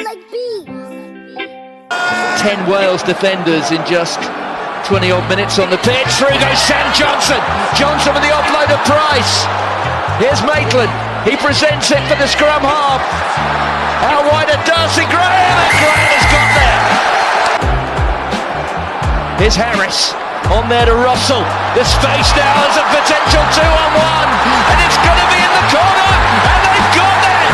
like bees. 10 Wales defenders in just 20 odd minutes on the pitch. Through goes Sam Johnson. Johnson with the offload of Price. Here's Maitland. He presents it for the scrum half. Out wide at Darcy Graham, and Graham has got there. Here's Harris. On there to Russell. The space now has a potential 2-on-1, and it's going to be in the corner, and they've got there.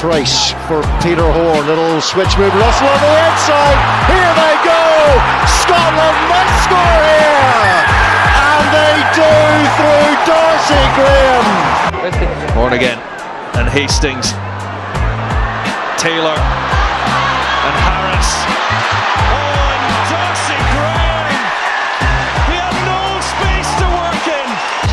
Price for Peter Horn. Little switch move. Russell on the inside. Here they go. Scotland must score here, and they do through Darcy Graham. Horn again, and Hastings, Taylor, and Harris. Oh, and Darcy Graham! He had no space to work in.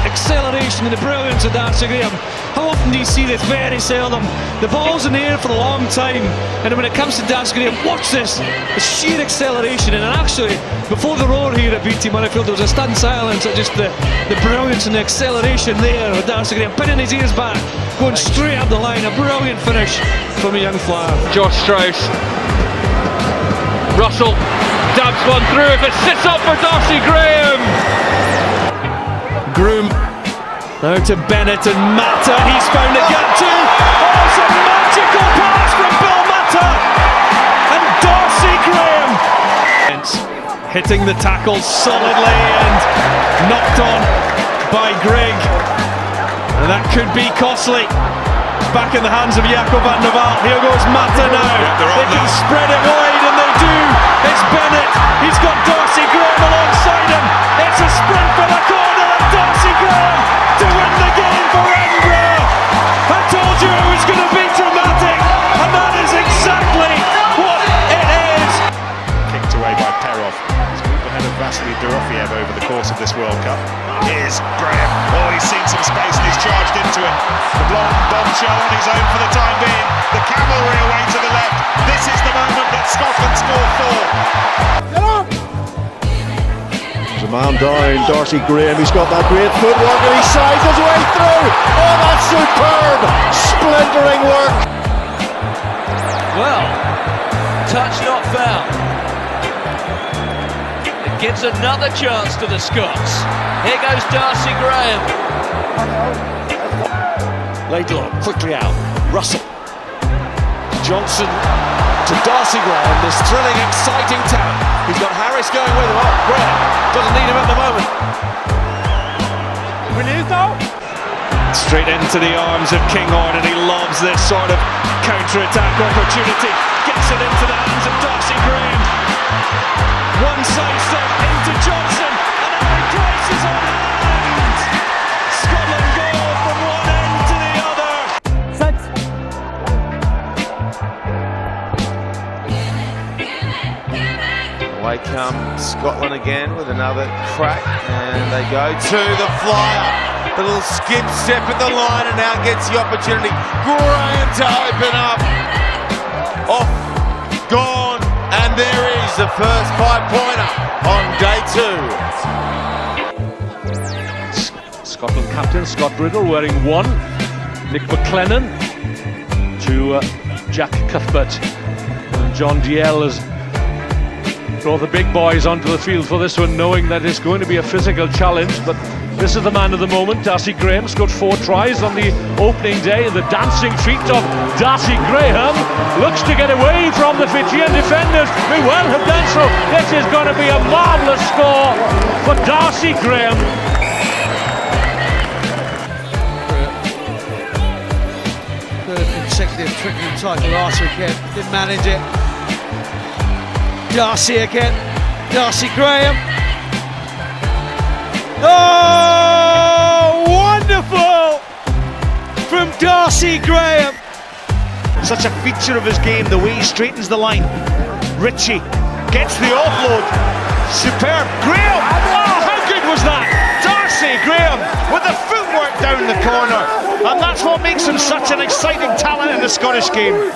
Acceleration and the brilliance of Darcy Graham. How often do you see this? Very seldom. The ball's in the air for a long time, and when it comes to Darcy Graham, watch this. The sheer acceleration, and actually, before the roar here at BT Murrayfield, there was a stunned silence at just the brilliance and the acceleration there of Darcy Graham, pinning his ears back, going straight up the line. A brilliant finish from a young flyer. Josh Strauss. Russell dabs one through. If it sits up for Darcy Graham. Groom. Now to Bennett and Mata. He's found a gap too. Oh, it's a magical pass from Bill Mata. And Darcy Graham hitting the tackle solidly and knocked on by Greg. And that could be costly. Back in the hands of Jacob van der Waal. Here goes Mata now. They can spread it wide, and they do. It's Bennett. He's got Darcy Graham alongside him. It's a sprint for the corner, and Darcy Graham to win the game for Edinburgh. I told you it was going to be dramatic, and that is exactly what it is. Kicked away by Perov. He's moved ahead of Vasily Dorofiev over the course of this World Cup. Here's Graham. Oh, he's seen some space and he's charged into it. The blonde bombshell on his own for the time being. The cavalry away to the left. This is the moment that Scotland score four. There's a man down, Darcy Graham. He's got that great footwork and he sides his way through. Oh, that's superb. Splintering work. Well, touch not foul. It gives another chance to the Scots. Here goes Darcy Graham. Laidlaw quickly out. Russell. Johnson to Darcy Graham. This thrilling, exciting tap. He's got Harris going with him. Oh, Graham doesn't need him at the moment. Release now. Straight into the arms of Kinghorn, and he loves this sort of counter-attack opportunity. Gets it into the hands of Darcy Graham. One side step into Johnson, and Aaron Price is on hand. Scotland go from one end to the other. Away comes Scotland again with another crack, and they go to the flyer. A little skip step at the line, and now gets the opportunity. Graham to open up. Off, gone, and there is the first 5-pointer on day 2. Scotland captain Scott Riddle wearing 1. Nick McLennan to Jack Cuthbert. And John Diel has brought the big boys onto the field for this one, knowing that it's going to be a physical challenge. But this is the man of the moment. Darcy Graham scored 4 tries on the opening day. The dancing feet of Darcy Graham looks to get away from the Fijian defenders, who well have done so. This is going to be a marvellous score for Darcy Graham. Third consecutive Twickenham title last weekend. Didn't manage it. Darcy again. Darcy Graham. Oh, wonderful from Darcy Graham. Such a feature of his game, the way he straightens the line. Ritchie gets the offload. Superb. Graham! Oh, how good was that? Darcy Graham with the footwork down the corner. And that's what makes him such an exciting talent in the Scottish game.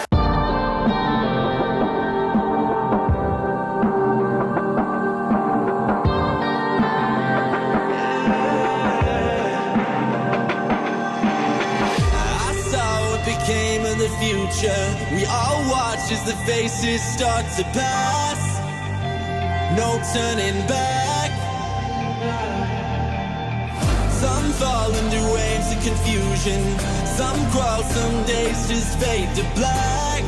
Became in the future. future. We all watch as the faces start to pass. No turning back. Some fall into waves of confusion. Some crawl, some days just fade to black.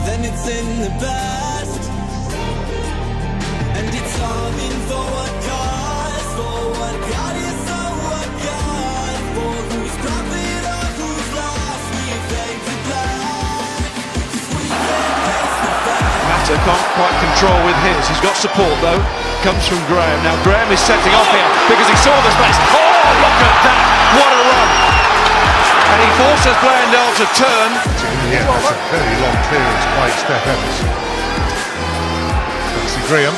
Then it's in the past. And it's longing for what cause, for what God is, or what God, for whose profit or whose loss we fade to black. 'Cause we can't face the fact. Matter can't quite control with his. He's got support though. Comes from Graham. Now Graham is setting off here because he saw the space. Oh, look at that! What a run! And he forces Blandell to turn. Yeah, that's a very long clearance by Steph Evans. Darcy Graham.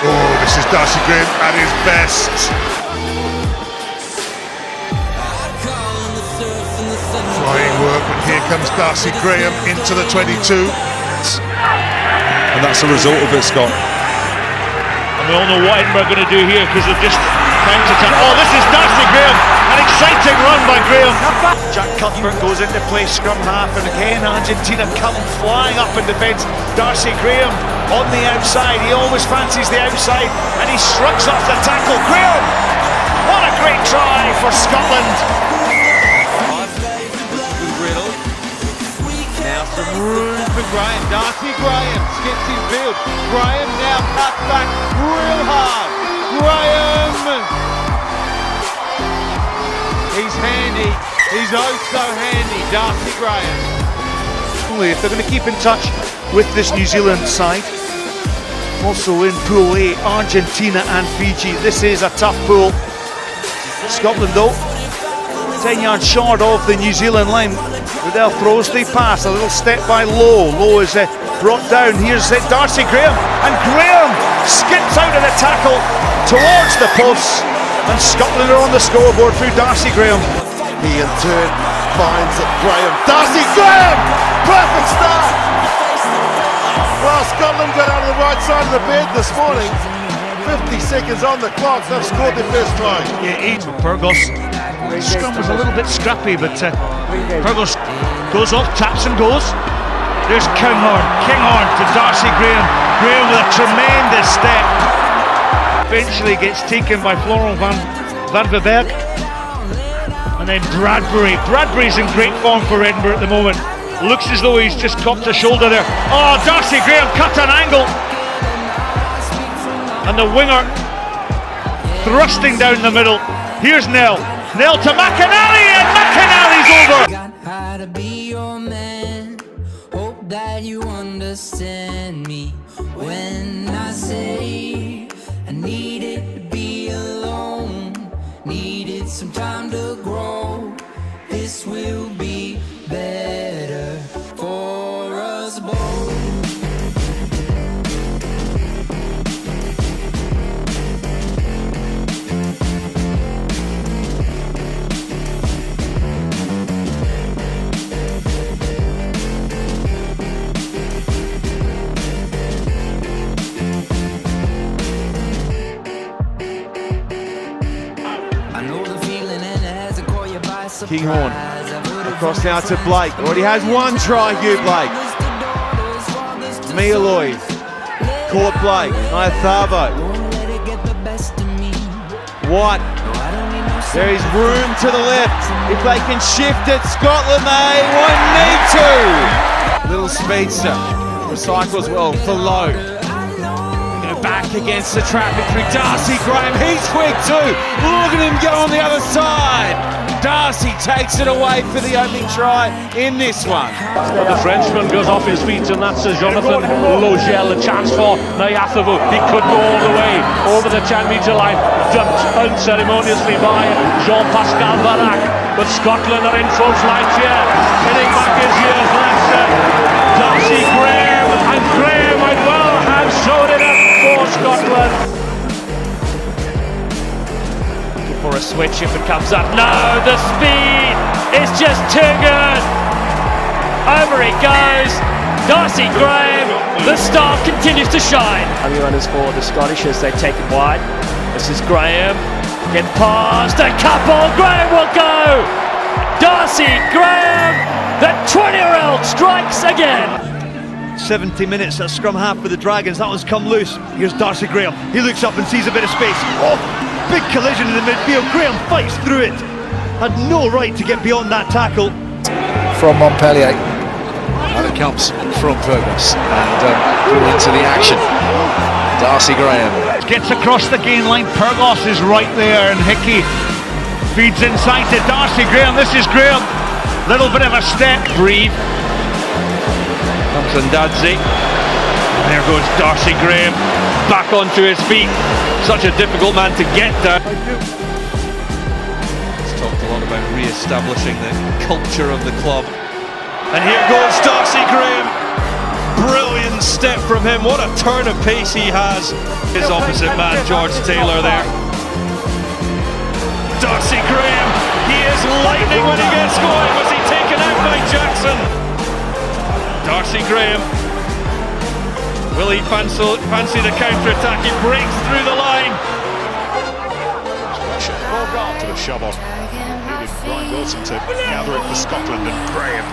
Oh, this is Darcy Graham at his best. Flying work, but here comes Darcy Graham into the 22. And that's the result of it, Scott. And we all know what Edinburgh are going to do here because they've just counter-attack. Oh, this is Darcy Graham. An exciting run by Graham. Jack Cuthbert goes into play, scrum half, and again Argentina come flying up in defence. Darcy Graham on the outside. He always fancies the outside, and he shrugs off the tackle. Graham! What a great try for Scotland. Now some room for Graham. Darcy Graham skips his field. Graham now cuts back real hard. Graham! He's handy. He's oh so handy. Darcy Graham. If they're going to keep in touch with this New Zealand side, also in Pool A, Argentina and Fiji. This is a tough pool. Scotland though, 10 yards short of the New Zealand line. Riddell throws the pass, a little step by Lowe. Lowe is brought down. Here's Darcy Graham, and Graham skips out of the tackle towards the posts, and Scotland are on the scoreboard through Darcy Graham. He in turn finds Graham. Darcy Graham! Perfect start! Well, Scotland got out of the right side of the bed this morning. 50 seconds on the clock, they've scored their first try. Yeah, Pyrgos. Scrum was a little bit scrappy, but Pyrgos goes off, taps and goes. There's Kinghorn to Darcy Graham. Graham with a tremendous step. Eventually gets taken by Florent van Verberg. And then Bradbury. Bradbury's in great form for Edinburgh at the moment. Looks as though he's just cocked a shoulder there. Oh, Darcy Graham cut an angle. And the winger thrusting down the middle. Here's Nell. Nell to McInally, and McInally's over. Got how to be your man. Hope that you understand me when I say I needed to be alone. Needed some time to grow. This will be better for us both. Kinghorn across now to Blake. Already has one try, Hugh Blake. Mealoy caught Blake. Iathavo. White. There is room to the left. If they can shift it, Scotland, they won't need to. Little speedster. Recycles well for Lowe. Go back against the traffic through Darcy Graham. He's quick too. Look at him go on the other side. Darcy takes it away for the opening try in this one. But the Frenchman goes off his feet, and that's Jonathan Logel, a chance for Iathavo. He could go all the way over the 10-metre line, dumped unceremoniously by Jean-Pascal Barak. But Scotland are in full flight here. Hitting back his years left. Darcy Graham, and Graham might well have showed it up for Scotland. For a switch if it comes up. No, the speed is just too good. Over it goes. Darcy Graham, the star continues to shine. Everyone is for the Scottish as they take it wide. This is Graham. Get past a couple. Graham will go. Darcy Graham The 20-year-old strikes again. 70 minutes at scrum half for the Dragons. That one's come loose. Here's Darcy Graham. He looks up and sees a bit of space. Oh, big collision in the midfield. Graham fights through it. Had no right to get beyond that tackle. From Montpellier. And it comes from Fergus. And into the action. Darcy Graham. Gets across the gain line. Pyrgos is right there, and Hickey feeds inside to Darcy Graham. This is Graham. Little bit of a step. Breathe. Comes Ndadzi. There goes Darcy Graham. Back onto his feet. Such a difficult man to get down. He's talked a lot about re-establishing the culture of the club. And here goes Darcy Graham. Brilliant step from him. What a turn of pace he has. His opposite man, George Taylor, there. Darcy Graham. He is lightning when he gets going. Was he taken out by Jackson? Darcy Graham. Will he fancy the counter-attack? He breaks through the line. To the shove on. Needed Brian Wilson to gather it for Scotland, and Graham.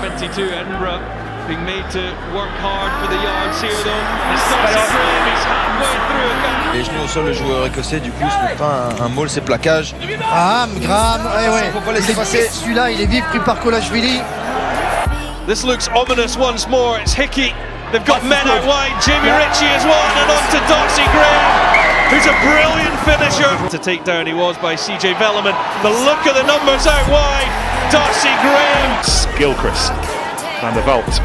22 Edinburgh being made to work hard for the yards here though. It's Darcy Graham, he's halfway through a gap. Les genoux au sol, le joueur écossais, du coup, se fait pas un maul, c'est plaquage. Graham, Faut pas laisser passer. Celui-là, il est vif, pris par Kolashvili. This looks ominous once more. It's Hickey. They've got men out wide. Jamie Ritchie is one, and on to Darcy Graham, who's a brilliant finisher. To take down he was by CJ Velleman. The look of the numbers out wide. Darcy Graham. Gilchrist. Van der Walt.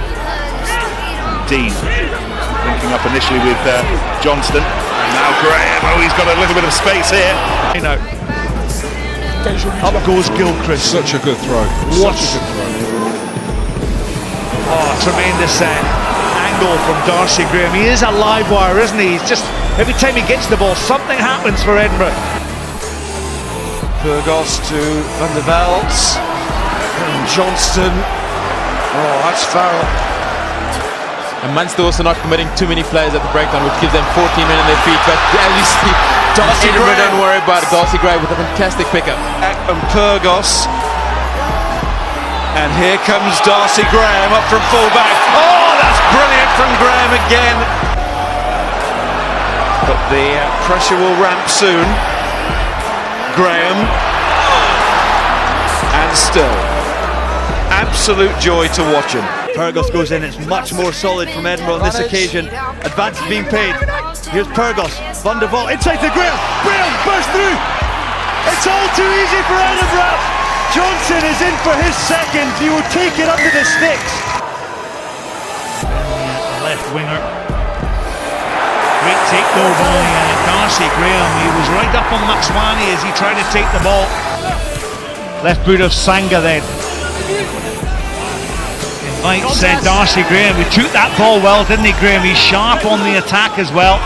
Dean. Linking up initially with Johnston. And now Graham. Oh, he's got a little bit of space here. You know. Up goes Gilchrist. Such a good throw. What? Such a good throw. Oh, tremendous angle from Darcy Graham. He is a live wire, isn't he? He's just, every time he gets the ball, something happens for Edinburgh. Pyrgos to Van der Walt. And Johnston. Oh, that's foul. And Munster also not committing too many players at the breakdown, which gives them 14 men on their feet. But at least Darcy Graham, don't worry about it. Darcy Graham with a fantastic pickup. And Pyrgos. And here comes Darcy Graham up from fullback. Oh, that's brilliant from Graham again. But the pressure will ramp soon. Graham. And still. Absolute joy to watch him. Pyrgos goes in. It's much more solid from Edinburgh on this occasion. Advance being paid. Here's Pyrgos. Van der Walt inside to Graham. Graham bursts through. It's all too easy for Edinburgh. Johnson is in for his second. He will take it under the sticks. Left winger. Great take though by Darcy Graham. He was right up on Maxwani as he tried to take the ball. Left boot of Sanga then. Invites Darcy Graham. He took that ball well, didn't he, Graham? He's sharp on the attack as well.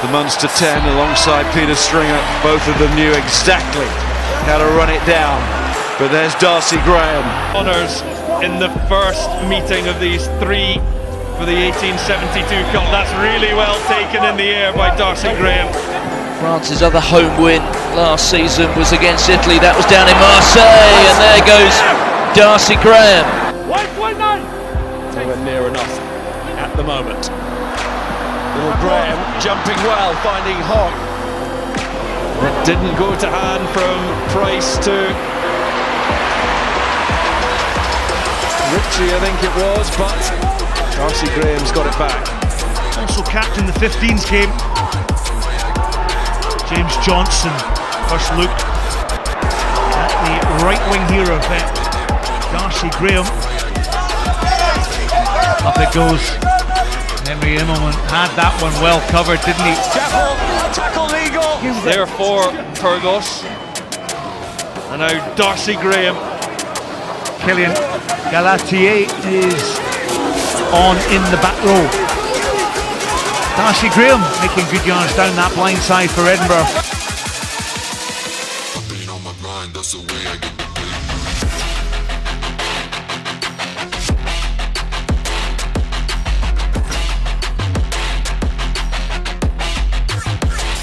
The Munster 10 alongside Peter Stringer. Both of them knew exactly how to run it down. But there's Darcy Graham. Honours in the first meeting of these three for the 1872 Cup. That's really well taken in the air by Darcy Graham. France's other home win last season was against Italy. That was down in Marseille, and there goes Darcy Graham. Nowhere near enough at the moment. Little Graham jumping well, finding Hogg. It didn't go to hand from Price to Ritchie, I think it was, but Darcy Graham's got it back. Also captain the 15s game. James Johnson first look at the right wing here of Darcy Graham. Up it goes. Henry Immelman had that one well covered, didn't he? Tackle legal. There for Pyrgos. And now Darcy Graham. Killian Galatier is on in the back row. Darcy Graham making good yards down that blind side for Edinburgh.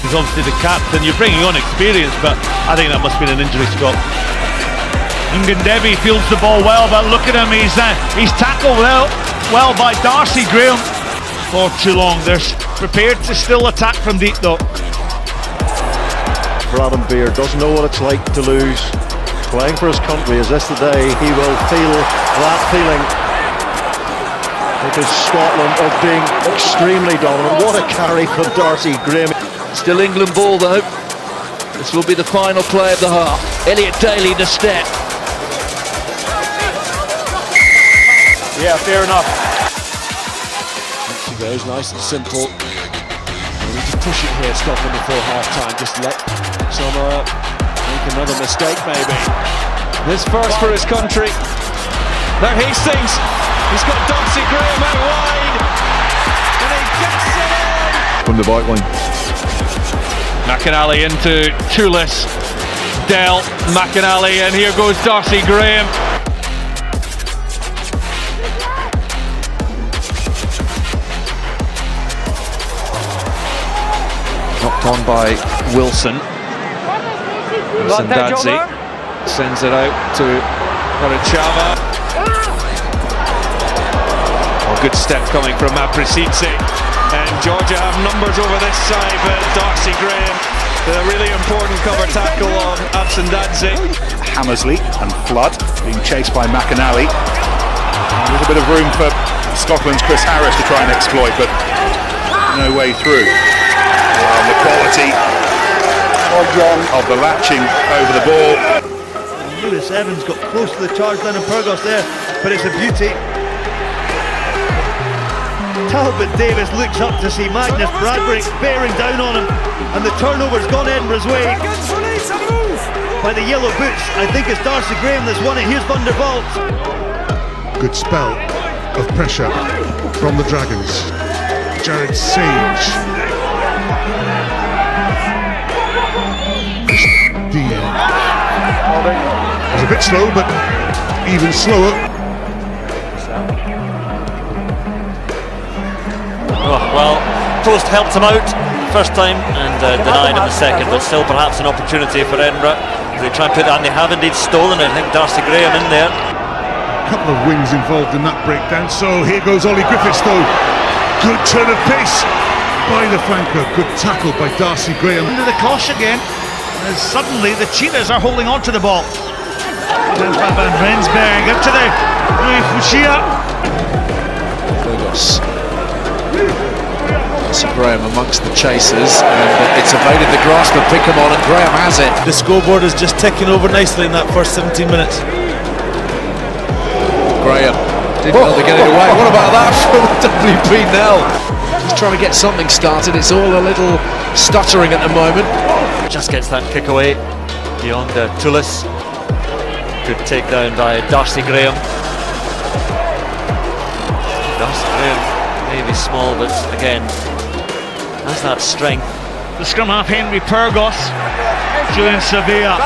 He's obviously the captain. You're bringing on experience, but I think that must have been an injury, Scott. Ngundebi fields the ball well, but look at him, he's tackled well by Darcy Graham. For too long, they're prepared to still attack from deep though. Adam Beard doesn't know what it's like to lose. Playing for his country, is this the day he will feel that feeling? Because Scotland are being extremely dominant. What a carry from Darcy Graham. Still England ball though. This will be the final play of the half. Elliot Daly to step. Yeah, fair enough. She goes nice and simple. We need to push it here, Scotland, before half-time. Just let Samoa make another mistake, maybe. This first for his country. Now Hastings, he's got Darcy Graham out wide, and he gets it in! From the back line. McInally into Toulis, Dell, McInally, and here goes Darcy Graham. Knocked on by Wilson. Dadzi sends it out to Chava. Good step coming from Maprisice. And Georgia have numbers over this side, but Darcy Graham, the really important cover tackle on Dadzi. Hammersley and Flood being chased by McInally. A little bit of room for Scotland's Chris Harris to try and exploit, but no way through. The quality of the latching over the ball. Lewis Evans got close to the charge down in Pyrgos there, but it's a beauty. Talbot Davis looks up to see Magnus Bradbury bearing down on him, and the turnover's gone Edinburgh's way. By the yellow boots, I think it's Darcy Graham that's won it. Here's Van der Vault. Good spell of pressure from the Dragons. Jared Sage. Dean. It was a bit slow, but even slower. Well, Post helped him out first time and denied him the second, but still perhaps an opportunity for Edinburgh. They try and put that, and they have indeed stolen it. I think Darcy Graham in there. A couple of wings involved in that breakdown. So here goes Ollie Griffiths though. Good turn of pace by the flanker. Good tackle by Darcy Graham. Into the cosh again, as suddenly the Cheetahs are holding on to the ball. Van Rensberg up to the Fushia. Burgos. Darcy Graham amongst the chasers, and it's evaded the grasp of Pickamon, and Graham has it. The scoreboard is just ticking over nicely in that first 17 minutes. Graham didn't know to get it away. What about that from WP Nell? He's trying to get something started. It's all a little stuttering at the moment. Just gets that kick away beyond Toulis. Good takedown by Darcy Graham. Darcy Graham may be small, but again has that strength. The scrum half Henry Pyrgos, Julian Sevilla.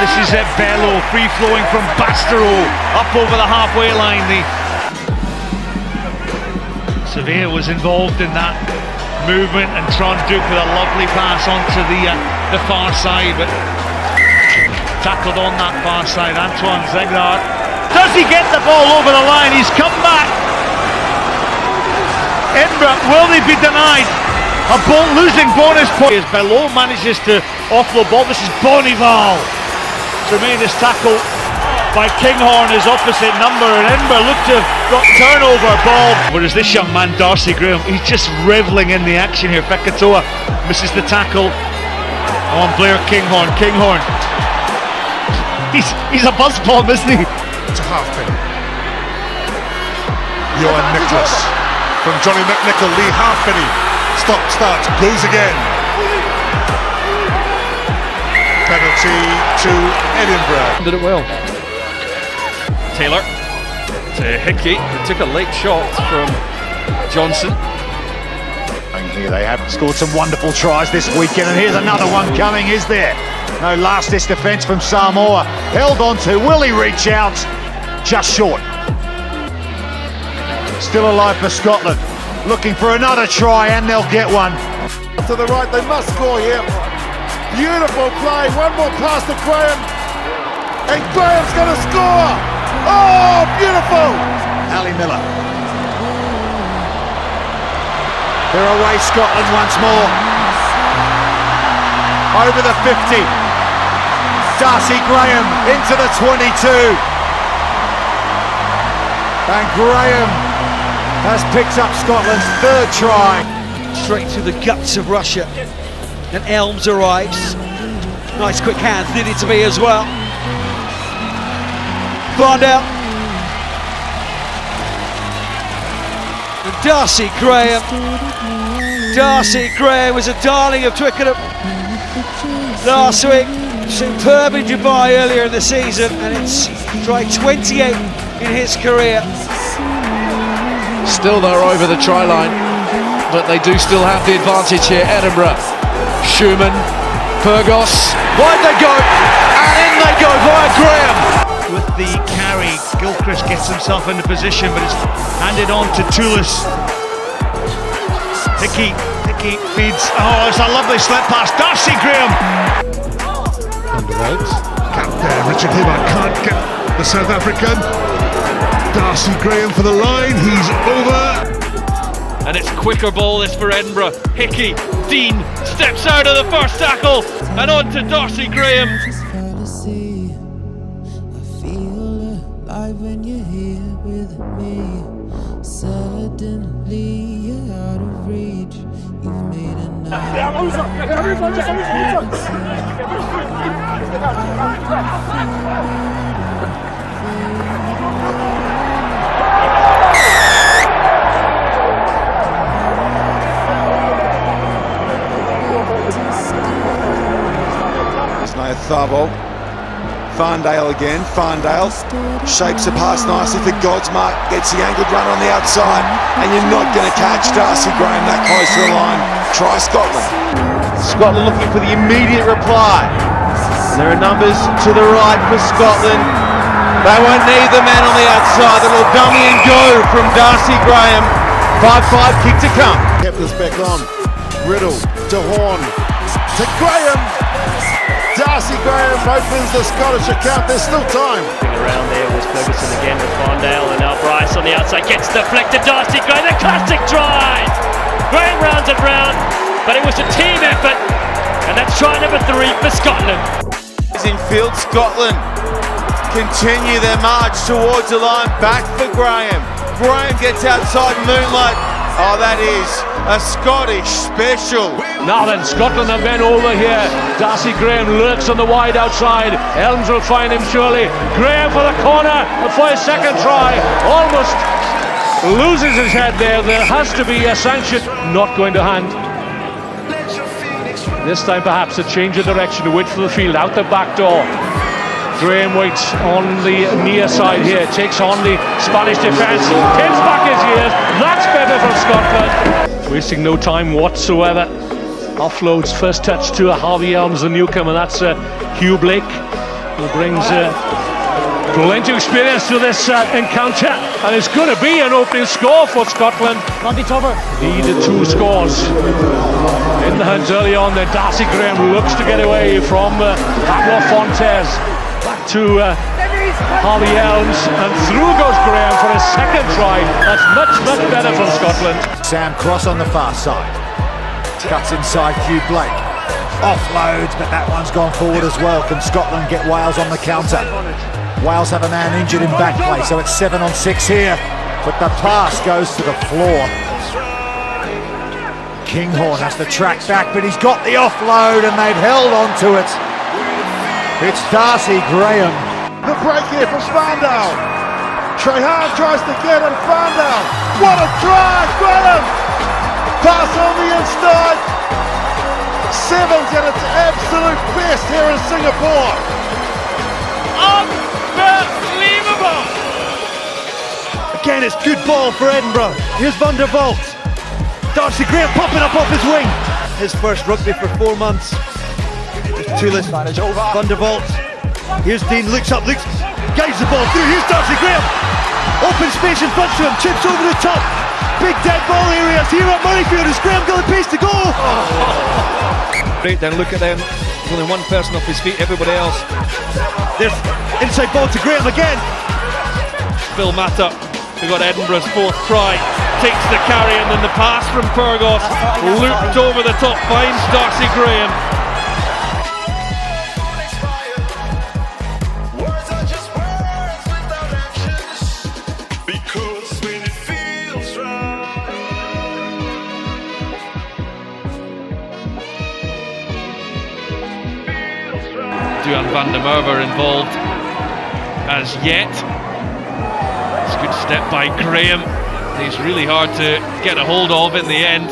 This is Bello, free flowing from Bastero up over the halfway line. Sevilla was involved in that movement, and Tron Duke with a lovely pass onto the far side, but tackled on that far side. Antoine Zegard. Does he get the ball over the line? He's come back. Edinburgh, will they be denied a losing bonus point? As Bello manages to offload ball, this is Bonival. Tremendous tackle by Kinghorn, his opposite number, and Edinburgh look to have got turnover ball. Whereas this young man, Darcy Graham, he's just revelling in the action here. Fekatoa misses the tackle on Blair Kinghorn. Kinghorn, he's a buzz bomb, isn't he? It's a halfpenny. Johan Nicholas from Johnny McNichol. Lee Halfpenny. Stop, start, goes again. Penalty to Edinburgh. Did it well. Taylor to Hickey, who took a late shot from Johnson. And here they have scored some wonderful tries this weekend, and here's another one coming, is there? No last-ditch defence from Samoa. Held on to, will he reach out? Just short. Still alive for Scotland. Looking for another try, and they'll get one. To the right, they must score here. Beautiful play, one more pass to Graham. And Graham's going to score! Oh, beautiful! Ali Miller. They're away Scotland once more. Over the 50. Darcy Graham into the 22. And Graham has picked up Scotland's third try. Straight through the guts of Russia. And Elms arrives. Nice quick hands needed to be as well. Blondell. And Darcy Graham. Darcy Graham was a darling of Twickenham last week. Superb in Dubai earlier in the season, and it's try 28 in his career. Still they're over the try line, but they do still have the advantage here. Edinburgh, Schumann, Pyrgos, wide they go, and in they go via Graham. With the carry, Gilchrist gets himself into position, but it's handed on to Toulouse. Hickey feeds. Oh, it's a lovely slip pass. Darcy Graham. Richard Hibbert can't get the South African. Darcy Graham for the line. He's over. And it's quicker ball this for Edinburgh. Hickey, Dean steps out of the first tackle and on to Darcy Graham. When you're here with me, suddenly you're out of reach. You've made There's no Thabo. Farndale again, Farndale shapes the pass nicely for Godsmark, gets the angled run on the outside, and you're not going to catch Darcy Graham that close to the line. Try Scotland. Scotland looking for the immediate reply. There are numbers to the right for Scotland. They won't need the man on the outside. The little dummy and go from Darcy Graham. 5-5 kick to come. Kept this back on. Riddle to Horn to Graham. Darcy Graham opens the Scottish account. There's still time. Around there was Ferguson again with Farndale, and now Bryce on the outside gets deflected. Darcy Graham, the classic try. Graham rounds it round, but it was a team effort, and that's try number 3 for Scotland. In field, Scotland continue their march towards the line. Back for Graham. Graham gets outside Moonlight. Oh, that is a Scottish special. Now then, Scotland have been over here. Darcy Graham lurks on the wide outside. Elms will find him surely. Graham for the corner for his second try. Almost loses his head there. There has to be a sanction. Not going to hand. This time perhaps a change of direction. A width of the field out the back door. Graham waits on the near side here, takes on the Spanish defence, pins back his ears. That's better from Scotland. Wasting no time whatsoever. Offloads first touch to Harvey Elms, the newcomer. That's Hugh Blake, who brings plenty of experience to this encounter. And it's going to be an opening score for Scotland. Needed 2 scores in the hunt early on. Then Darcy Graham looks to get away from Pablo Fontes. Back to Harvey Elms, and through goes Graham for his second try. That's much better from Scotland. Sam Cross on the far side. Cuts inside Hugh Blake. Offloads, but that one's gone forward as well. Can Scotland get Wales on the counter? Wales have a man injured in back play, so it's 7 on 6 here. But the pass goes to the floor. Kinghorn has to track back, but he's got the offload and they've held on to it. It's Darcy Graham. The break here from Farndale. Trehan tries to get him. Farndale. What a try, Graham! Pass on the inside. 7's at its absolute best here in Singapore. Unbelievable! Again, it's good ball for Edinburgh. Here's Van der Vault. Darcy Graham popping up off his wing. His first rugby for 4 months. Toulouse, Van der Vault. Here's Dean, looks up, guides the ball through. Here's Darcy Graham. Open space in front of him, chips over the top. Big dead ball areas here at Murrayfield. Is Graham got the pace to go? Breakdown, look at them. There's only one person off his feet, everybody else. There's inside ball to Graham again. Bill Mata, who got Edinburgh's fourth try, takes the carry, and then the pass from Pyrgos, looped over the top, finds Darcy Graham. Duan van der Merwe involved as yet. It's a good step by Graham. He's really hard to get a hold of in the end.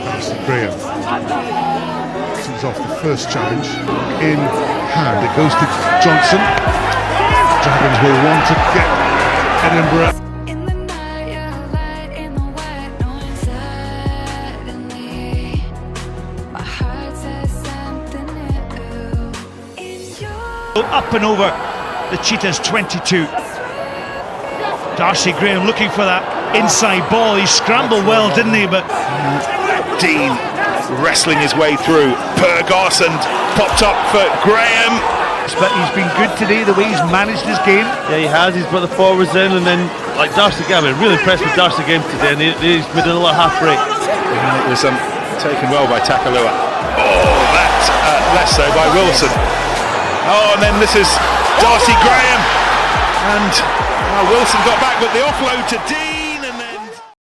Darcy Graham sends off the first challenge in hand. It goes to Johnson. Dragons will want to get Edinburgh. Up and over the Cheetahs 22. Darcy Graham looking for that inside ball. He scrambled well, didn't he? But Dean wrestling his way through. Pyrgos and popped up for Graham. But he's been good today, the way he's managed his game. Yeah, he has. He's brought the forwards in, and then like Darcy Graham, I'm really impressed with Darcy Graham today. And he's made another half break. And it was taken well by Takalua. Oh, that's less so by Wilson. Oh, and then this is Darcy Graham, and Wilson got back, but the offload to Dean.